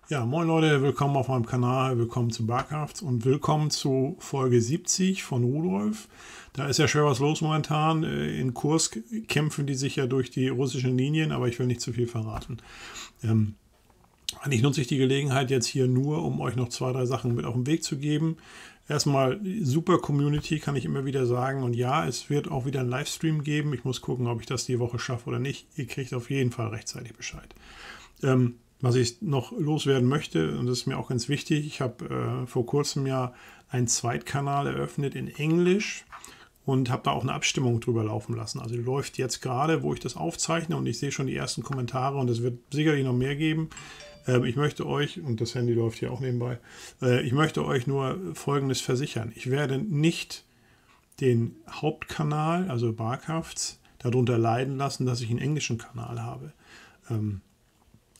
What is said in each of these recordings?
Ja, moin Leute, willkommen auf meinem Kanal, willkommen zu Barkrafts und willkommen zu Folge 70 von Rudolf. Da ist ja schwer was los momentan. In Kursk kämpfen die sich ja durch die russischen Linien, aber ich will nicht zu viel verraten. Eigentlich nutze ich die Gelegenheit jetzt hier nur, um euch noch 2, 3 Sachen mit auf den Weg zu geben. Erstmal, super Community, kann ich immer wieder sagen. Und ja, es wird auch wieder einen Livestream geben. Ich muss gucken, ob ich das die Woche schaffe oder nicht. Ihr kriegt auf jeden Fall rechtzeitig Bescheid. Was ich noch loswerden möchte, und das ist mir auch ganz wichtig, ich habe vor kurzem ja einen Zweitkanal eröffnet in Englisch und habe da auch eine Abstimmung drüber laufen lassen. Also die läuft jetzt gerade, wo ich das aufzeichne, und ich sehe schon die ersten Kommentare und es wird sicherlich noch mehr geben. Ich möchte euch, und das Handy läuft hier auch nebenbei, ich möchte euch nur Folgendes versichern. Ich werde nicht den Hauptkanal, also Barkrafts, darunter leiden lassen, dass ich einen englischen Kanal habe.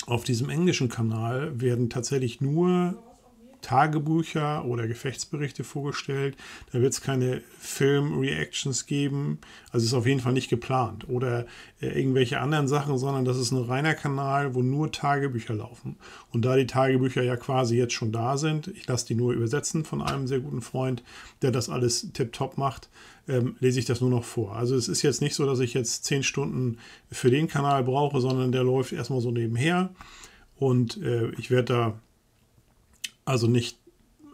Auf diesem englischen Kanal werden tatsächlich nur Tagebücher oder Gefechtsberichte vorgestellt. Da wird es keine Film-Reactions geben. Also ist auf jeden Fall nicht geplant. Oder irgendwelche anderen Sachen, sondern das ist ein reiner Kanal, wo nur Tagebücher laufen. Und da die Tagebücher ja quasi jetzt schon da sind, ich lasse die nur übersetzen von einem sehr guten Freund, der das alles tipptopp macht, lese ich das nur noch vor. Also es ist jetzt nicht so, dass ich jetzt 10 Stunden für den Kanal brauche, sondern der läuft erstmal so nebenher. Und ich werde da also nicht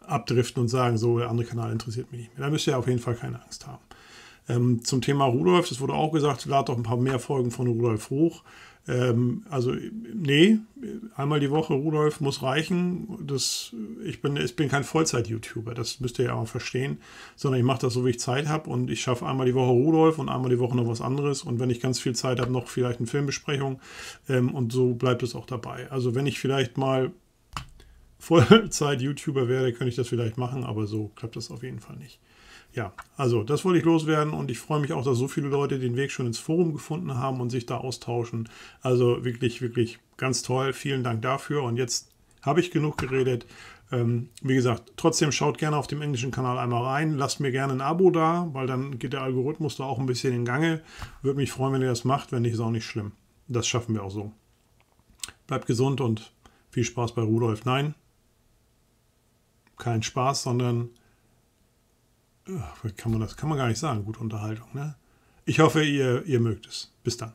abdriften und sagen, so, der andere Kanal interessiert mich nicht mehr. Da müsst ihr auf jeden Fall keine Angst haben. Zum Thema Rudolf, das wurde auch gesagt, lad doch ein paar mehr Folgen von Rudolf hoch. Also nee, einmal die Woche Rudolf muss reichen. Ich bin kein Vollzeit-YouTuber, das müsst ihr ja auch verstehen, sondern ich mache das so, wie ich Zeit habe, und ich schaffe einmal die Woche Rudolf und einmal die Woche noch was anderes, und wenn ich ganz viel Zeit habe, noch vielleicht eine Filmbesprechung, und so bleibt es auch dabei. Also wenn ich vielleicht mal Vollzeit-YouTuber werde, könnte ich das vielleicht machen, aber so klappt das auf jeden Fall nicht. Ja, also das wollte ich loswerden, und ich freue mich auch, dass so viele Leute den Weg schon ins Forum gefunden haben und sich da austauschen. Also wirklich, wirklich ganz toll. Vielen Dank dafür, und jetzt habe ich genug geredet. Wie gesagt, trotzdem schaut gerne auf dem englischen Kanal einmal rein. Lasst mir gerne ein Abo da, weil dann geht der Algorithmus da auch ein bisschen in Gange. Würde mich freuen, wenn ihr das macht. Wenn nicht, ist auch nicht schlimm. Das schaffen wir auch so. Bleibt gesund und viel Spaß bei Rudolf. Nein, kein Spaß, sondern kann man gar nicht sagen, gute Unterhaltung. Ne? Ich hoffe, ihr mögt es. Bis dann.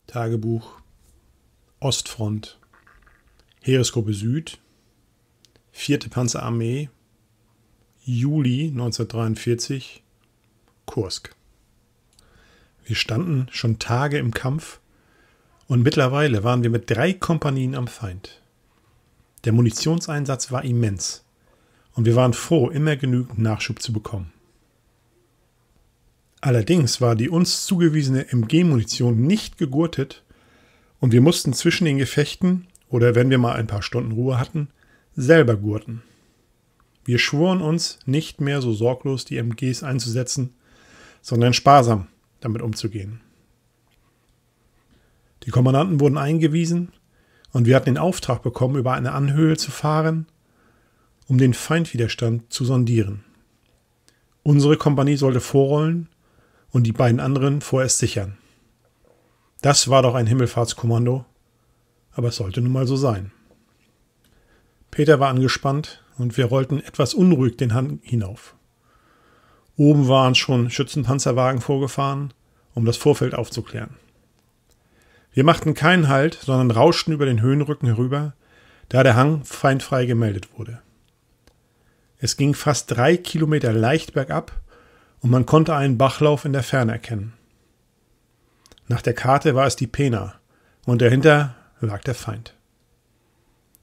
Tagebuch Ostfront, Heeresgruppe Süd, 4. Panzerarmee, Juli 1943, Kursk. Wir standen schon Tage im Kampf, und mittlerweile waren wir mit 3 Kompanien am Feind. Der Munitionseinsatz war immens, und wir waren froh, immer genügend Nachschub zu bekommen. Allerdings war die uns zugewiesene MG-Munition nicht gegurtet, und wir mussten zwischen den Gefechten, oder wenn wir mal ein paar Stunden Ruhe hatten, selber gurten. Wir schworen uns, nicht mehr so sorglos die MGs einzusetzen, sondern sparsam damit umzugehen. Die Kommandanten wurden eingewiesen, und wir hatten den Auftrag bekommen, über eine Anhöhe zu fahren, um den Feindwiderstand zu sondieren. Unsere Kompanie sollte vorrollen und die beiden anderen vorerst sichern. Das war doch ein Himmelfahrtskommando, aber es sollte nun mal so sein. Peter war angespannt, und wir rollten etwas unruhig den Hang hinauf. Oben waren schon Schützenpanzerwagen vorgefahren, um das Vorfeld aufzuklären. Wir machten keinen Halt, sondern rauschten über den Höhenrücken herüber, da der Hang feindfrei gemeldet wurde. Es ging fast 3 Kilometer leicht bergab, und man konnte einen Bachlauf in der Ferne erkennen. Nach der Karte war es die Pena, und dahinter lag der Feind.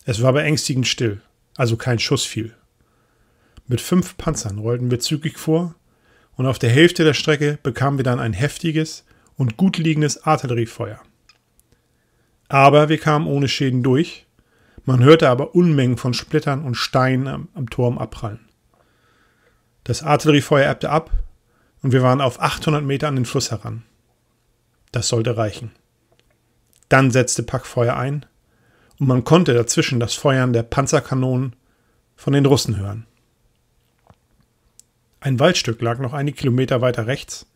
Es war beängstigend still, also kein Schuss fiel. Mit 5 Panzern rollten wir zügig vor und auf der Hälfte der Strecke bekamen wir dann ein heftiges und gut liegendes Artilleriefeuer. Aber wir kamen ohne Schäden durch, man hörte aber Unmengen von Splittern und Steinen am Turm abprallen. Das Artilleriefeuer ebbte ab und wir waren auf 800 Meter an den Fluss heran. Das sollte reichen. Dann setzte Packfeuer ein und man konnte dazwischen das Feuern der Panzerkanonen von den Russen hören. Ein Waldstück lag noch einige Kilometer weiter rechts,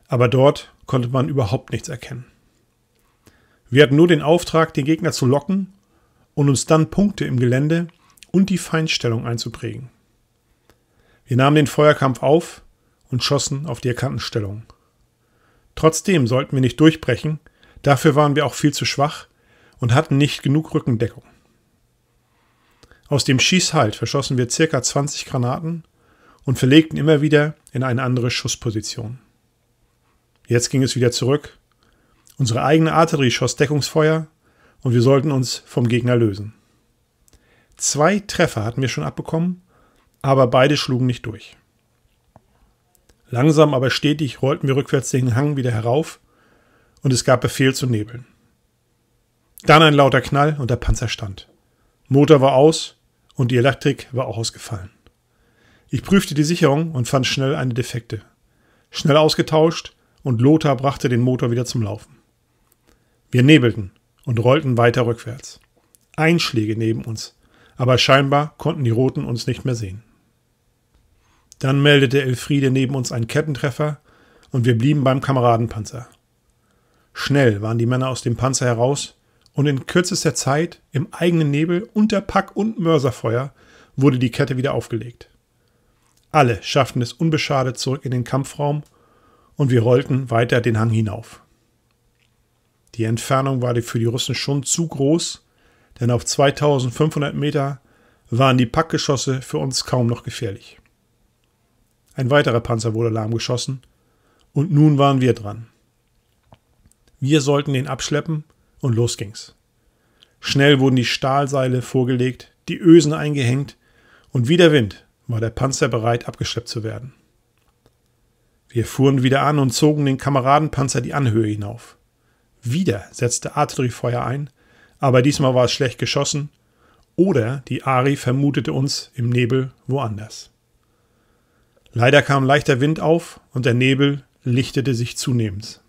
aber dort konnte man überhaupt nichts erkennen. Wir hatten nur den Auftrag, den Gegner zu locken und uns dann Punkte im Gelände und die Feindstellung einzuprägen. Wir nahmen den Feuerkampf auf und schossen auf die erkannten Stellungen. Trotzdem sollten wir nicht durchbrechen, dafür waren wir auch viel zu schwach und hatten nicht genug Rückendeckung. Aus dem Schießhalt verschossen wir ca. 20 Granaten und verlegten immer wieder in eine andere Schussposition. Jetzt ging es wieder zurück. Unsere eigene Artillerie schoss Deckungsfeuer und wir sollten uns vom Gegner lösen. 2 Treffer hatten wir schon abbekommen, aber beide schlugen nicht durch. Langsam aber stetig rollten wir rückwärts den Hang wieder herauf und es gab Befehl zu nebeln. Dann ein lauter Knall und der Panzer stand. Motor war aus und die Elektrik war auch ausgefallen. Ich prüfte die Sicherung und fand schnell eine defekte. Schnell ausgetauscht und Lothar brachte den Motor wieder zum Laufen. Wir nebelten und rollten weiter rückwärts. Einschläge neben uns, aber scheinbar konnten die Roten uns nicht mehr sehen. Dann meldete Elfriede neben uns einen Kettentreffer und wir blieben beim Kameradenpanzer. Schnell waren die Männer aus dem Panzer heraus und in kürzester Zeit im eigenen Nebel unter Pack- und Mörserfeuer wurde die Kette wieder aufgelegt. Alle schafften es unbeschadet zurück in den Kampfraum und wir rollten weiter den Hang hinauf. Die Entfernung war für die Russen schon zu groß, denn auf 2500 Meter waren die Packgeschosse für uns kaum noch gefährlich. Ein weiterer Panzer wurde lahmgeschossen und nun waren wir dran. Wir sollten ihn abschleppen und los ging's. Schnell wurden die Stahlseile vorgelegt, die Ösen eingehängt und wie der Wind war der Panzer bereit, abgeschleppt zu werden. Wir fuhren wieder an und zogen den Kameradenpanzer die Anhöhe hinauf. Wieder setzte Artilleriefeuer ein, aber diesmal war es schlecht geschossen oder die Ari vermutete uns im Nebel woanders. Leider kam leichter Wind auf und der Nebel lichtete sich zunehmend.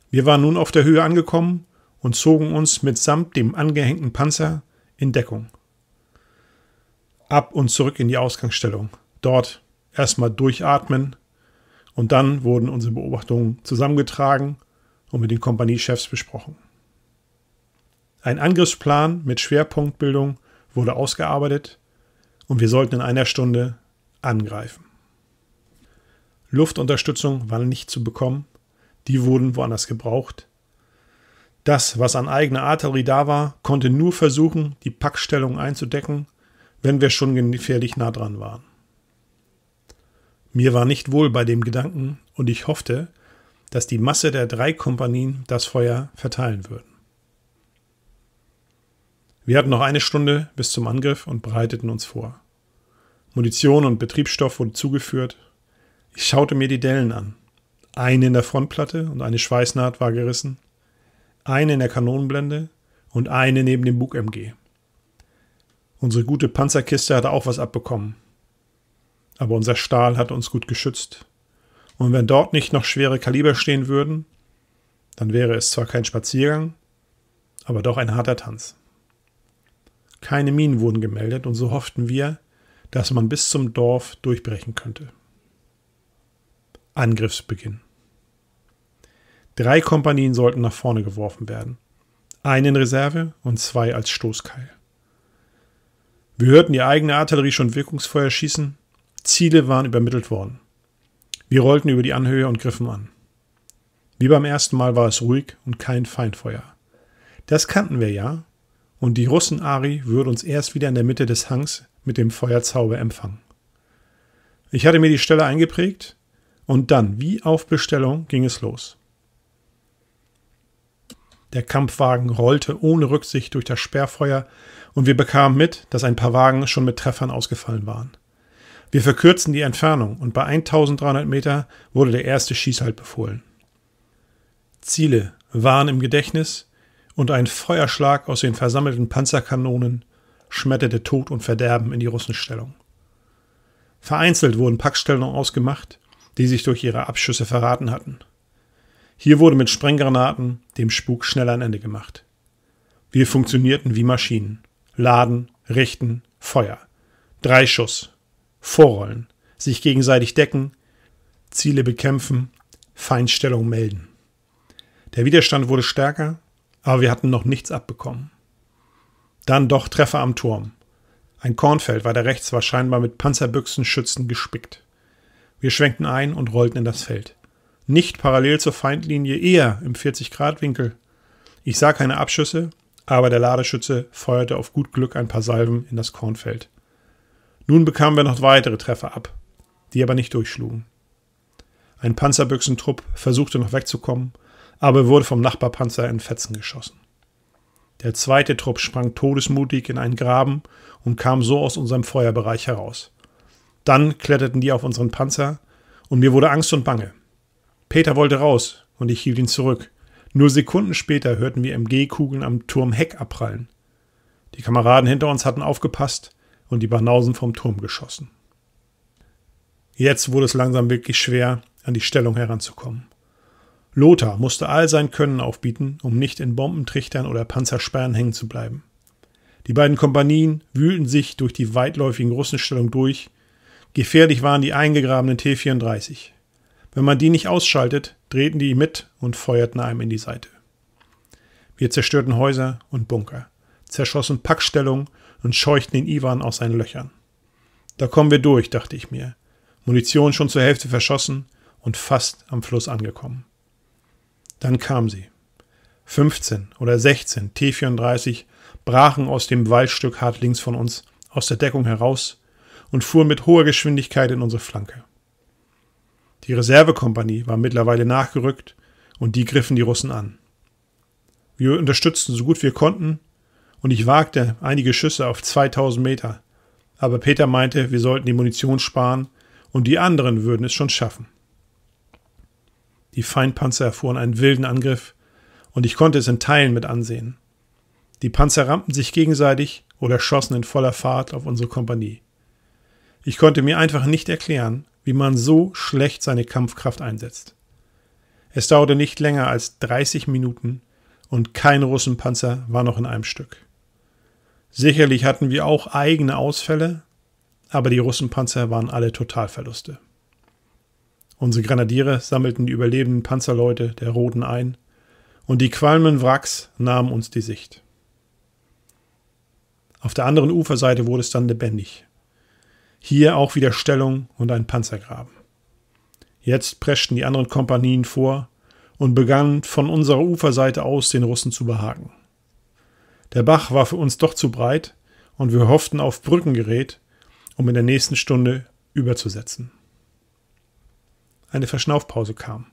Wir waren nun auf der Höhe angekommen und zogen uns mitsamt dem angehängten Panzer in Deckung. Ab und zurück in die Ausgangsstellung. Dort erstmal durchatmen und dann wurden unsere Beobachtungen zusammengetragen und mit den Kompaniechefs besprochen. Ein Angriffsplan mit Schwerpunktbildung wurde ausgearbeitet und wir sollten in einer Stunde angreifen. Luftunterstützung war nicht zu bekommen, die wurden woanders gebraucht. Das, was an eigener Artillerie da war, konnte nur versuchen, die Packstellung einzudecken, wenn wir schon gefährlich nah dran waren. Mir war nicht wohl bei dem Gedanken und ich hoffte, dass die Masse der 3 Kompanien das Feuer verteilen würden. Wir hatten noch eine Stunde bis zum Angriff und bereiteten uns vor. Munition und Betriebsstoff wurde zugeführt. Ich schaute mir die Dellen an. Eine in der Frontplatte und eine Schweißnaht war gerissen, eine in der Kanonenblende und eine neben dem Bug-MG. Unsere gute Panzerkiste hatte auch was abbekommen. Aber unser Stahl hatte uns gut geschützt. Und wenn dort nicht noch schwere Kaliber stehen würden, dann wäre es zwar kein Spaziergang, aber doch ein harter Tanz. Keine Minen wurden gemeldet und so hofften wir, dass man bis zum Dorf durchbrechen könnte. Angriffsbeginn. 3 Kompanien sollten nach vorne geworfen werden. Eine in Reserve und 2 als Stoßkeil. Wir hörten die eigene Artillerie schon Wirkungsfeuer schießen. Ziele waren übermittelt worden. Wir rollten über die Anhöhe und griffen an. Wie beim ersten Mal war es ruhig und kein Feindfeuer. Das kannten wir ja, und die Russen-Ari würde uns erst wieder in der Mitte des Hangs mit dem Feuerzauber empfangen. Ich hatte mir die Stelle eingeprägt und dann, wie auf Bestellung, ging es los. Der Kampfwagen rollte ohne Rücksicht durch das Sperrfeuer und wir bekamen mit, dass ein paar Wagen schon mit Treffern ausgefallen waren. Wir verkürzten die Entfernung und bei 1300 Meter wurde der erste Schießhalt befohlen. Ziele waren im Gedächtnis und ein Feuerschlag aus den versammelten Panzerkanonen schmetterte Tod und Verderben in die Russenstellung. Vereinzelt wurden Packstellungen ausgemacht, die sich durch ihre Abschüsse verraten hatten. Hier wurde mit Sprenggranaten dem Spuk schnell ein Ende gemacht. Wir funktionierten wie Maschinen. Laden, richten, Feuer. 3 Schuss. Vorrollen. Sich gegenseitig decken. Ziele bekämpfen. Feindstellung melden. Der Widerstand wurde stärker, aber wir hatten noch nichts abbekommen. Dann doch Treffer am Turm. Ein Kornfeld weiter rechts war scheinbar mit Panzerbüchsenschützen gespickt. Wir schwenkten ein und rollten in das Feld. Nicht parallel zur Feindlinie, eher im 40-Grad-Winkel. Ich sah keine Abschüsse, aber der Ladeschütze feuerte auf gut Glück ein paar Salven in das Kornfeld. Nun bekamen wir noch weitere Treffer ab, die aber nicht durchschlugen. Ein Panzerbüchsentrupp versuchte noch wegzukommen, aber wurde vom Nachbarpanzer in Fetzen geschossen. Der zweite Trupp sprang todesmutig in einen Graben und kam so aus unserem Feuerbereich heraus. Dann kletterten die auf unseren Panzer und mir wurde Angst und Bange. Peter wollte raus und ich hielt ihn zurück. Nur Sekunden später hörten wir MG-Kugeln am Turmheck abprallen. Die Kameraden hinter uns hatten aufgepasst und die Banausen vom Turm geschossen. Jetzt wurde es langsam wirklich schwer, an die Stellung heranzukommen. Lothar musste all sein Können aufbieten, um nicht in Bombentrichtern oder Panzersperren hängen zu bleiben. Die beiden Kompanien wühlten sich durch die weitläufigen Russenstellungen durch. Gefährlich waren die eingegrabenen T-34. Wenn man die nicht ausschaltet, drehten die mit und feuerten einem in die Seite. Wir zerstörten Häuser und Bunker, zerschossen Packstellungen und scheuchten den Iwan aus seinen Löchern. Da kommen wir durch, dachte ich mir. Munition schon zur Hälfte verschossen und fast am Fluss angekommen. Dann kam sie. 15 oder 16 T-34 brachen aus dem Waldstück hart links von uns aus der Deckung heraus und fuhren mit hoher Geschwindigkeit in unsere Flanke. Die Reservekompanie war mittlerweile nachgerückt und die griffen die Russen an. Wir unterstützten so gut wir konnten und ich wagte einige Schüsse auf 2000 Meter, aber Peter meinte, wir sollten die Munition sparen und die anderen würden es schon schaffen. Die Feindpanzer erfuhren einen wilden Angriff und ich konnte es in Teilen mit ansehen. Die Panzer rammten sich gegenseitig oder schossen in voller Fahrt auf unsere Kompanie. Ich konnte mir einfach nicht erklären, wie man so schlecht seine Kampfkraft einsetzt. Es dauerte nicht länger als 30 Minuten und kein Russenpanzer war noch in einem Stück. Sicherlich hatten wir auch eigene Ausfälle, aber die Russenpanzer waren alle Totalverluste. Unsere Grenadiere sammelten die überlebenden Panzerleute der Roten ein und die qualmenden Wracks nahmen uns die Sicht. Auf der anderen Uferseite wurde es dann lebendig. Hier auch wieder Stellung und ein Panzergraben. Jetzt preschten die anderen Kompanien vor und begannen von unserer Uferseite aus den Russen zu behaken. Der Bach war für uns doch zu breit und wir hofften auf Brückengerät, um in der nächsten Stunde überzusetzen. Eine Verschnaufpause kam,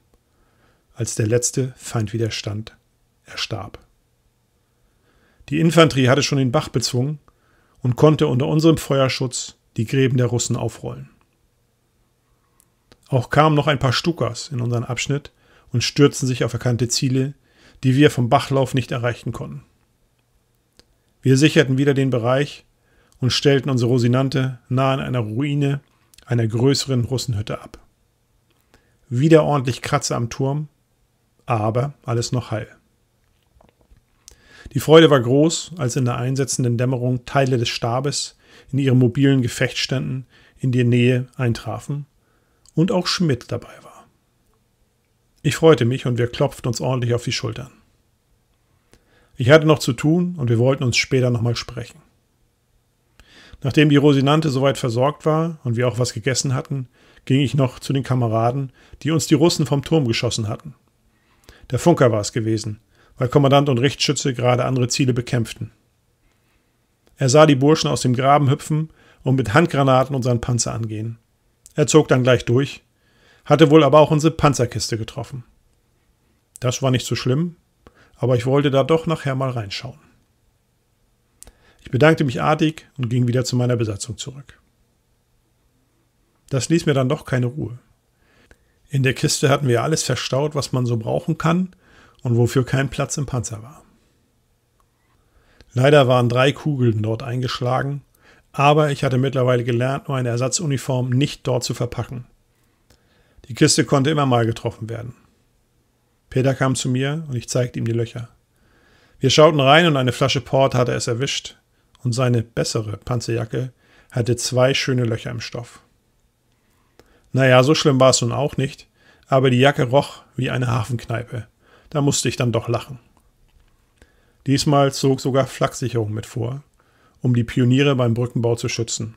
als der letzte Feindwiderstand erstarb. Die Infanterie hatte schon den Bach bezwungen und konnte unter unserem Feuerschutz die Gräben der Russen aufrollen. Auch kamen noch ein paar Stukas in unseren Abschnitt und stürzten sich auf erkannte Ziele, die wir vom Bachlauf nicht erreichen konnten. Wir sicherten wieder den Bereich und stellten unsere Rosinante nahe an einer Ruine einer größeren Russenhütte ab. Wieder ordentlich Kratzer am Turm, aber alles noch heil. Die Freude war groß, als in der einsetzenden Dämmerung Teile des Stabes in ihren mobilen Gefechtsständen in die Nähe eintrafen und auch Schmidt dabei war. Ich freute mich und wir klopften uns ordentlich auf die Schultern. Ich hatte noch zu tun und wir wollten uns später nochmal sprechen. Nachdem die Rosinante soweit versorgt war und wir auch was gegessen hatten, ging ich noch zu den Kameraden, die uns die Russen vom Turm geschossen hatten. Der Funker war es gewesen, weil Kommandant und Richtschütze gerade andere Ziele bekämpften. Er sah die Burschen aus dem Graben hüpfen und mit Handgranaten unseren Panzer angehen. Er zog dann gleich durch, hatte wohl aber auch unsere Panzerkiste getroffen. Das war nicht so schlimm, aber ich wollte da doch nachher mal reinschauen. Ich bedankte mich artig und ging wieder zu meiner Besatzung zurück. Das ließ mir dann doch keine Ruhe. In der Kiste hatten wir alles verstaut, was man so brauchen kann und wofür kein Platz im Panzer war. Leider waren 3 Kugeln dort eingeschlagen, aber ich hatte mittlerweile gelernt, meine Ersatzuniform nicht dort zu verpacken. Die Kiste konnte immer mal getroffen werden. Peter kam zu mir und ich zeigte ihm die Löcher. Wir schauten rein und eine Flasche Port hatte es erwischt und seine bessere Panzerjacke hatte 2 schöne Löcher im Stoff. Naja, so schlimm war es nun auch nicht, aber die Jacke roch wie eine Hafenkneipe. Da musste ich dann doch lachen. Diesmal zog sogar Flaksicherung mit vor, um die Pioniere beim Brückenbau zu schützen.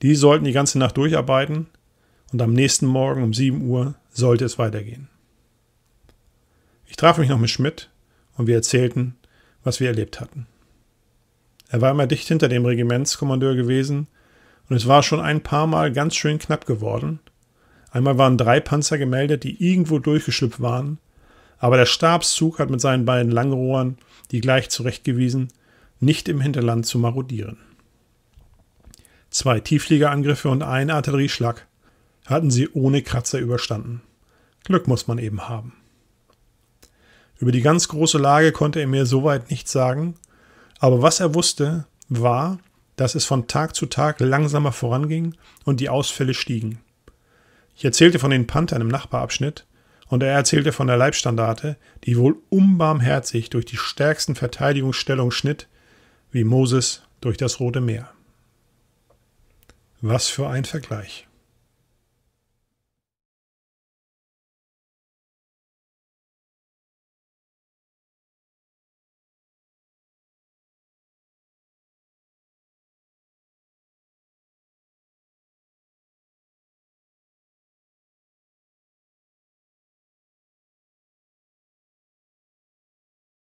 Die sollten die ganze Nacht durcharbeiten und am nächsten Morgen um 7 Uhr sollte es weitergehen. Ich traf mich noch mit Schmidt und wir erzählten, was wir erlebt hatten. Er war immer dicht hinter dem Regimentskommandeur gewesen und es war schon ein paar Mal ganz schön knapp geworden. Einmal waren 3 Panzer gemeldet, die irgendwo durchgeschlüpft waren, aber der Stabszug hat mit seinen beiden Langrohren die gleich zurechtgewiesen, nicht im Hinterland zu marodieren. 2 Tieffliegerangriffe und 1 Artillerieschlag hatten sie ohne Kratzer überstanden. Glück muss man eben haben. Über die ganz große Lage konnte er mir soweit nichts sagen, aber was er wusste, war, dass es von Tag zu Tag langsamer voranging und die Ausfälle stiegen. Ich erzählte von den Panthern im Nachbarabschnitt und er erzählte von der Leibstandarte, die wohl unbarmherzig durch die stärksten Verteidigungsstellungen schnitt, wie Moses durch das Rote Meer. Was für ein Vergleich.